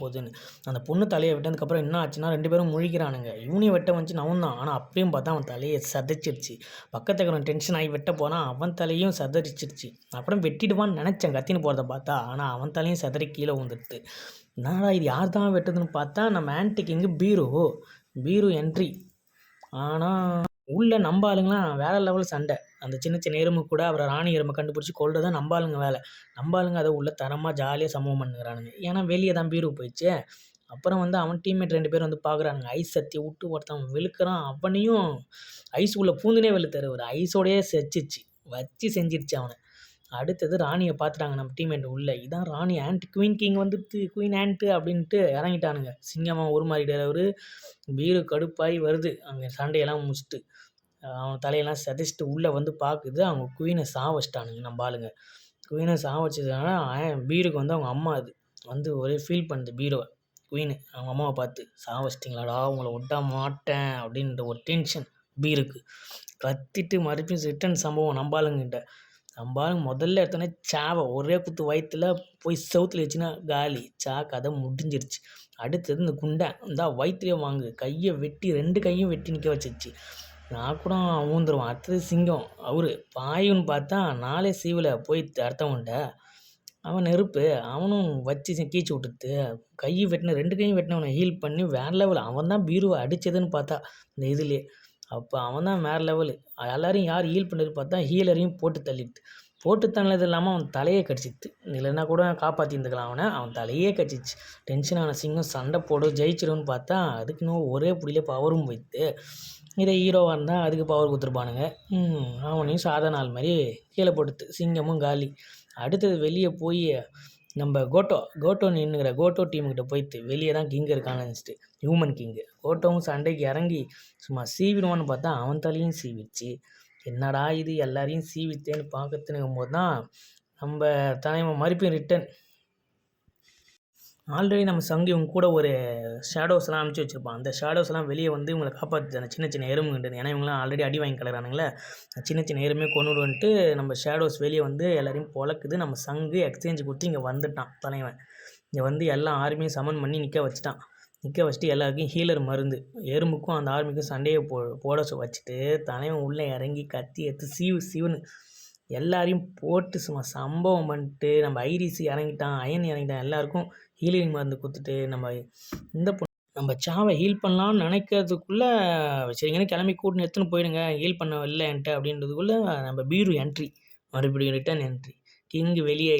போகுதுன்னு. அந்த பொண்ணு தலையை வெட்டினதுக்கப்புறம் என்ன ஆச்சுன்னா 2 பேரும் முழிக்கிறானுங்க. இவனையும் வெட்ட வந்துச்சு நவுந்தான். ஆனால் அப்பயும் பார்த்தா அவன் தலையை சதைச்சிருச்சு. பக்கத்துல இருக்கிறவன் டென்ஷன் ஆகி வெட்ட போனால் அவன் தலையும் சதறிச்சிருச்சு. அப்புறம் வெட்டிடுவான்னு நினச்சேன் கத்தின்னு போகிறத பார்த்தா. ஆனால் அவன் தலையும் சதறி கீழே விழுந்துடுது. என்னடா இது யார் தான் வெட்டுதுன்னு பார்த்தா நம்ம ஆன்டி கிங்கு பீரு என்ட்ரி. ஆனால் உள்ள நம்ம ஆளுங்கலாம் வேற லெவல் சண்டை. அந்த சின்ன சின்ன எறும்பு கூட அவரை ராணி எறும்பை கண்டுபிடிச்சி கொல்றது தான் நம்ம ஆளுங்க வேலை. நம்ம ஆளுங்க அதை உள்ள தரமாக ஜாலியாக சம்பவம் பண்ணுறானுங்க. ஏன்னா வெளியே தான் பீரு போயிடுச்சு. அப்புறம் அவன் டீம்மேட் 2 பேர் பார்க்குறானுங்க. ஐஸ் சத்தியை விட்டு ஒருத்தன் வெளுக்கிறான். அவனையும் ஐஸ் உள்ள பூந்துனே வெளுத்தாரு. ஒரு ஐஸோடையே வச்சு செஞ்சிருச்சு அவனை. அடுத்தது ராணியை பார்த்துட்டாங்க நம்ம டீம்மேட் உள்ள. இதான் ராணி குயின் கிங் வந்துடுது, குயின் ஆண்ட் அப்படின்ட்டு இறங்கிட்டானுங்க. சிங்கமாக உருமாறிட்டார். பீரு கடுப்பாகி வருது அங்கே சண்டையெல்லாம் முடிச்சுட்டு. அவன் தலையெல்லாம் சதைச்சிட்டு உள்ளே பார்க்குது. அவங்க குயினை சாவச்சிட்டானுங்க நம்ம ஆளுங்க. குயினை சாவச்சதுனால பீருக்கு அவங்க அம்மா அது ஒரே ஃபீல் பண்ணுது பீரோவை. குயினு அவங்க அம்மாவை பார்த்து சாவச்சிட்டிங்களாடா, உங்களை விட்டா மாட்டேன் அப்படின்ற ஒரு டென்ஷன் பீருக்கு. கத்திட்டு மறுபடியும் ரிட்டன் சம்பவம் நம்ம ஆளுங்கிட்ட. நம்ம ஆளுங்க முதல்ல எடுத்தோடனே சாவை ஒரே குத்து வயிற்றுல போய் செவுத்துல வச்சுன்னா காலி. கதை முடிஞ்சிருச்சு. அடுத்தது இந்த குண்டை வயிற்றுலேயே வாங்கு கையை வெட்டி 2 கையும் வெட்டி நிற்க வச்சிருச்சு. நான் கூட ஊந்துருவான். அடுத்தது சிங்கம். பாயுன்னு பார்த்தா 4 சீவில் போய் அடுத்தவன்ட்ட. அவன் நெருப்பு. அவனும் வச்சு கீச்சு விட்டுட்டு கையை வெட்டின 2 கையும் வெட்டினவனை ஹீல் பண்ணி வேறு லெவல். அவன் தான் பீருவை அடித்ததுன்னு பார்த்தா இந்த இதுலேயே. அப்போ அவன் தான் வேறு லெவலு. எல்லோரையும் யார் ஹீல் பண்ணது பார்த்தா ஹீலரையும் போட்டு தள்ளது இல்லாமல் அவன் தலையே கடிச்சிட்டு. இல்லைன்னா கூட காப்பாற்றிருந்துக்கலாம் அவன் தலையே கடிச்சிச்சு. டென்ஷனான சிங்கம் சண்டை போடும் ஜெயிச்சிடும்னு பார்த்தா அதுக்குன்னு ஒரே புடியிலே பவரும் போயிடுது. இதே ஹீரோவாக இருந்தால் அதுக்கு பவர் கொடுத்துருப்பானுங்க. அவனையும் சாதாரண ஆள் மாதிரி கீழே போட்டுது. சிங்கமும் காலி. அடுத்தது வெளியே போய் நம்ம கோட்டோ நின்றுக்கிற கோட்டோ டீமுக்கிட்ட போயிட்டு வெளியே தான் கிங் இருக்கான்னு நினச்சிட்டு ஹியூமன் கிங்கு கோட்டோவும் சண்டைக்கு இறங்கி சும்மா சீவிடுவான்னு பார்த்தா அவன் தலையும் சீவிடுச்சு. என்னடா இது எல்லாரையும் சீவித்தேன்னு பார்க்கறதுனுக்கும் போது தான் நம்ம தலைமை மறுபடியும் ரிட்டன். ஆல்ரெடி நம்ம சங்கு இவங்க கூட ஒரு ஷேடோஸ்லாம் அனுப்பிச்சி வச்சுருப்பான். அந்த ஷேடோஸ்லாம் வெளியே இவங்களை காப்பாற்றுது அந்த சின்ன சின்ன எறும்புன்றது. ஏன்னா இவங்களாம் ஆல்ரெடி அடி வாங்கி கிடக்குறானுங்களே. சின்ன சின்ன எறும்பே கொண்டு வந்துட்டு நம்ம ஷேடோஸ் வெளியே எல்லாரையும் பொழக்குது. நம்ம சங்கு எக்ஸ்சேஞ்சு கொடுத்து இங்கே வந்துட்டான் தலைவன். இங்கே எல்லா ஆர்மியும் சமன் பண்ணி நிற்க வச்சுட்டு எல்லாருக்கும் ஹீலர் மருந்து. எறும்புக்கும் அந்த ஆர்மிக்கும் சண்டையை போட வச்சுட்டு தலைவன் உள்ளே இறங்கி கத்தி எடுத்து சீவுன்னு எல்லாரையும் போட்டு சும்மா சம்பவம் பண்ணிட்டு நம்ம ஐரிசி இறங்கிட்டான், அயன் இறங்கிட்டான். எல்லாருக்கும் ஹீலிங் மருந்து கொடுத்துட்டு நம்ம சாவை ஹீல் பண்ணலான்னு நினைக்கிறதுக்குள்ளே சரிங்கன்னு கிளம்பி கூட்டின்னு எடுத்துன்னு போயிடுங்க ஹீல் பண்ண இல்லைன்ட்டு அப்படின்றதுக்குள்ளே நம்ம பீரு என்ட்ரி. மறுபடியும் ரிட்டன் என்ட்ரி. கிங்கு வெளியே